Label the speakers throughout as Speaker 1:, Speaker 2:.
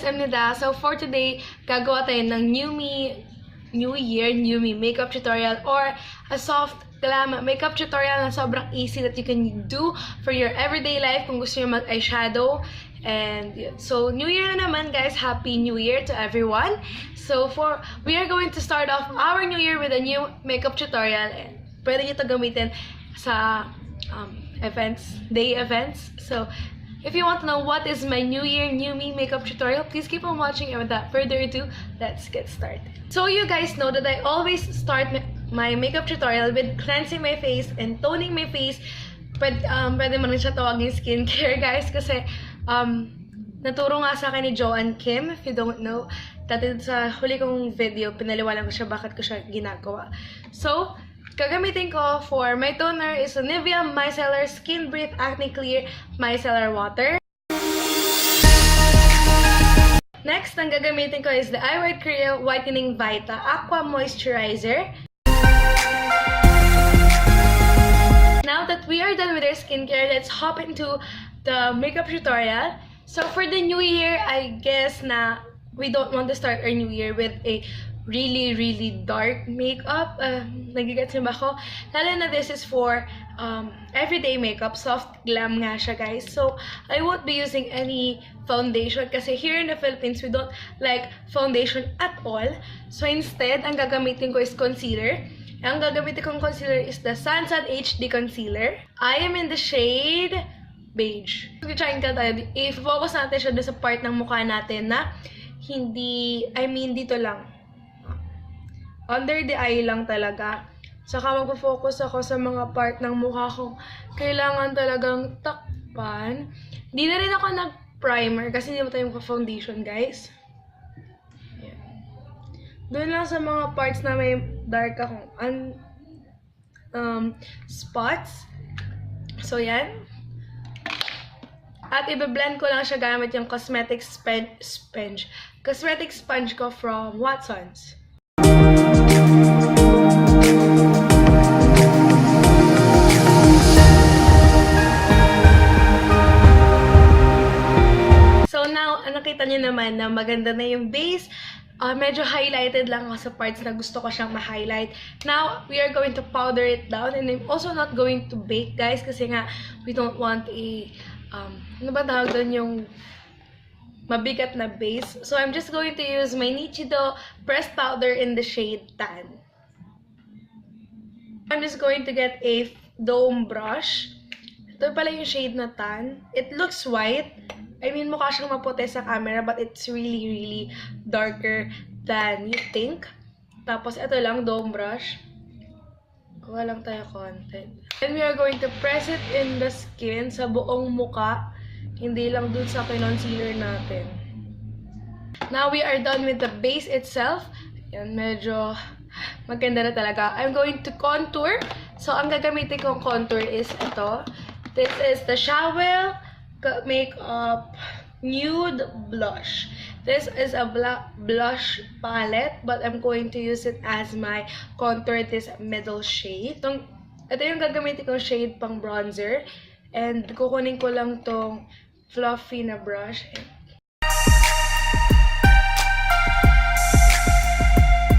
Speaker 1: I'm Nida. So for today, gagawa tayo ng New Year, New Me makeup tutorial or a soft glam makeup tutorial na sobrang easy that you can do for your everyday life kung gusto nyo mag-eyeshadow. And so, New Year na naman guys. Happy New Year to everyone. So we are going to start off our New Year with a new makeup tutorial. And pwede nyo ito gamitin sa day events. So, if you want to know what is my New Year, New Me makeup tutorial, please keep on watching. And without further ado, let's get started. So you guys know that I always start my makeup tutorial with cleansing my face and toning my face. Pwede mo rin siya tawagin skincare guys kasi naturo nga sa akin ni Joanne Kim, if you don't know. Dati sa huli kong video, pinaliwanag ko siya bakit ko siya ginagawa. So, gagamitin ko for my toner is a Nivea MicellAir Skin Breathe Acne Clear Micellar Water. Next, ang gagamitin ko is the Iwhite Korea Whitening Vita Aqua Moisturizer. Now that we are done with our skincare, let's hop into the makeup tutorial. So for the new year, I guess na we don't want to start our new year with a really dark makeup. Nagigets niyo ba ako? Lalo na this is for everyday makeup. Soft glam nga siya guys. So I won't be using any foundation kasi here in the Philippines we don't like foundation at all. So instead, ang gagamitin ko is concealer. Ang gagamitin kong concealer is the SanSan HD Concealer. I am in the shade Beige. Trying ka tayo, i-focus natin siya doon sa part ng mukha natin na dito lang. Under the eye lang talaga. Saka magpo-focus ako sa mga part ng mukha kong kailangan talagang takpan. Hindi na rin ako nag-primer kasi hindi mo tayo magpa-foundation, guys. Ayan. Doon lang sa mga parts na may dark akong spots. So, yan. At i-blend ko lang siya gamit yung cosmetic sponge ko from Watsons. So now, nakita niyo naman na maganda na yung base. Medyo highlighted lang ako sa parts na gusto ko siyang ma-highlight. Now, we are going to powder it down. And I'm also not going to bake, guys. Kasi nga, we don't want ano ba tawag doon yung mabigat na base. So, I'm just going to use my Nichido pressed powder in the shade Tan. I'm just going to get a dome brush. Ito pala yung shade na Tan. It looks white. I mean, mukha siyang maputi sa camera, but it's really darker than you think. Tapos, ito lang, dome brush. Kuha lang tayo konti. And we are going to press it in the skin, sa buong muka. Hindi lang dun sa concealer natin. Now, we are done with the base itself. Yan, medyo maganda na talaga. I'm going to contour. So, ang gagamitin kong contour is ito. This is the Shawill Makeup Nude Blush. This is a blush palette, but I'm going to use it as my contour, this middle shade. Ito yung gagamitin kong shade pang bronzer. And kukunin ko lang tong fluffy na brush.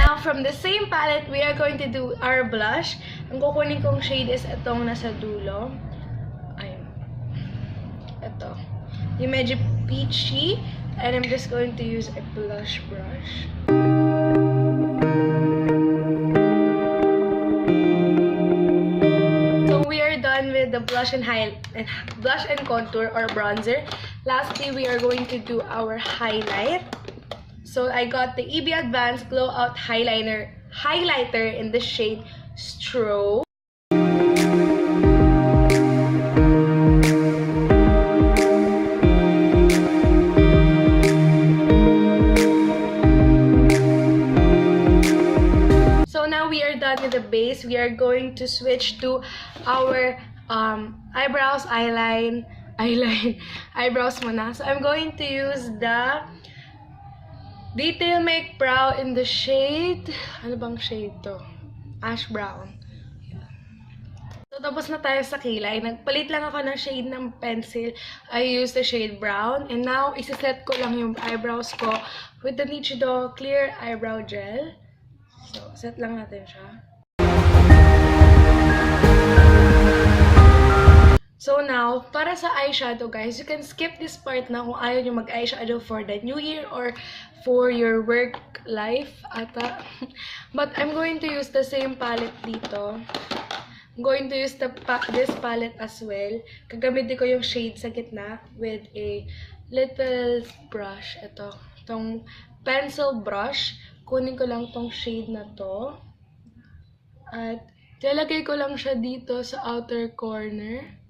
Speaker 1: Now, from the same palette, we are going to do our blush. Ang kukunin kong shade is itong nasa dulo. Ito. Yung medyo peachy. And I'm just going to use a blush brush. So we are done with the blush and contour or bronzer. Lastly, we are going to do our highlight. So I got the EB Advanced Glowout highlighter in the shade Strobe. With the base, we are going to switch to our eyebrows, eyebrows muna. So I'm going to use the Detail Makebrow in the shade, ano bang shade to? Ash brown. So Tapos na tayo sa kilay. Nagpalit lang ako ng shade ng pencil. I used the shade brown. And now, isiset ko lang yung eyebrows ko with the Nichido Clear Eyebrow Gel. So, set lang natin siya. So now, para sa eyeshadow guys, you can skip this part na kung ayaw nyo mag-eyeshadow for the new year or for your work life ata. But I'm going to use the same palette dito. I'm going to use this palette as well. Gagamitin ko yung shade sa gitna with a little brush. Itong pencil brush. Kunin ko lang tong shade na to. At lalagay ko lang siya dito sa outer corner.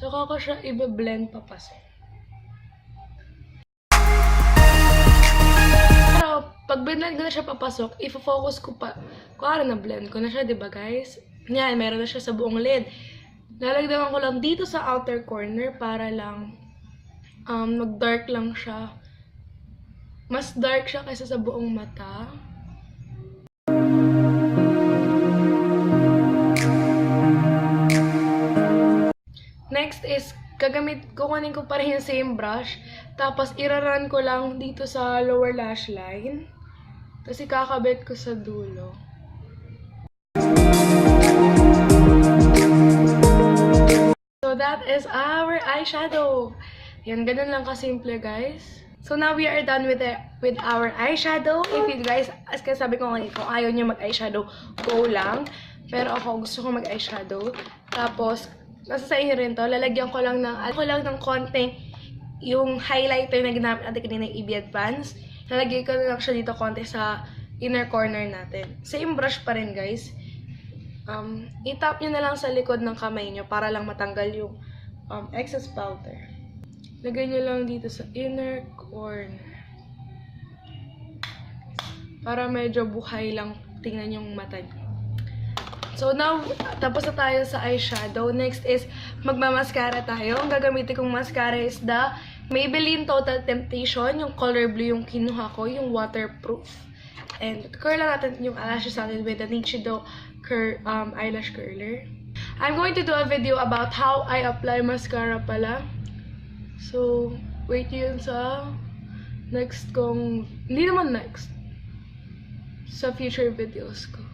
Speaker 1: So, ako siya i-blend papasok. Pero, pag blend ko na siya papasok, i-focus ko pa. Kuwari na blend ko na siya, diba guys? Yan, meron na siya sa buong lid. Lalagdagan ko lang dito sa outer corner para lang mag-dark lang siya. Mas dark siya kaysa sa buong mata. Next is, kukunin ko pa rin yung same brush. Tapos, iraran ko lang dito sa lower lash line. Tapos, ikakabit ko sa dulo. So, that is our eyeshadow. Yan, ganun lang kasimple, guys. So, now we are done with our eyeshadow. If you guys, as sabi ko ngayon, kung ayaw nyo mag-eyeshadow, go lang. Pero ako, gusto ko mag-eyeshadow. Tapos, nasa sa inyo rin to, lalagyan ko lang ng konting yung highlighter na ginamit natin kanina yung EB Advance. Lalagyan ko lang siya dito konti sa inner corner natin. Same brush pa rin, guys. I-tap nyo na lang sa likod ng kamay nyo para lang matanggal yung excess powder. Lagay nyo lang dito sa inner corner. Para medyo buhay lang tingnan yung mata nyo. So now, tapos na tayo sa eyeshadow. Next is, magmamaskara tayo. Ang gagamitin kong mascara is the Maybelline Total Temptation. Yung color blue yung kinuha ko, yung waterproof. And curl lang natin yung eyelashes natin with the Nichido eyelash curler. I'm going to do a video about how I apply mascara pala. So, wait yun sa next kong, hindi naman next, sa future videos ko.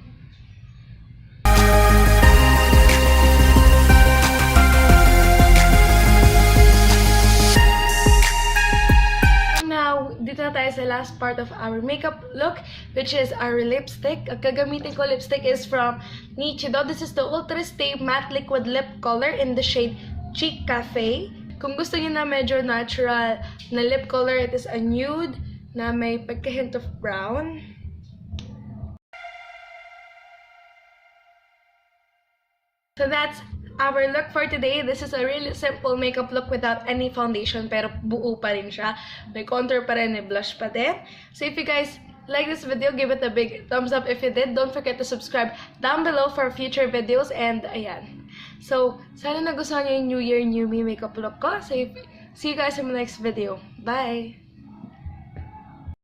Speaker 1: Dito na tayo sa last part of our makeup look, which is our lipstick. Ang gagamitin ko lipstick is from Nichido. This is the Ultra Stay Matte Liquid Lip Color in the shade Chic Cafe. Kung gusto niyo na medyo natural na lip color, it is a nude na may pagka-hint of brown. So that's our look for today. This is a really simple makeup look without any foundation, pero buo pa rin siya. May contour pa rin, may blush pa din. So if you guys like this video, give it a big thumbs up if you did. Don't forget to subscribe down below for future videos. And ayan. So, sana nagustuhan niyo yung New Year, New Me makeup look ko. So see you guys in my next video. Bye!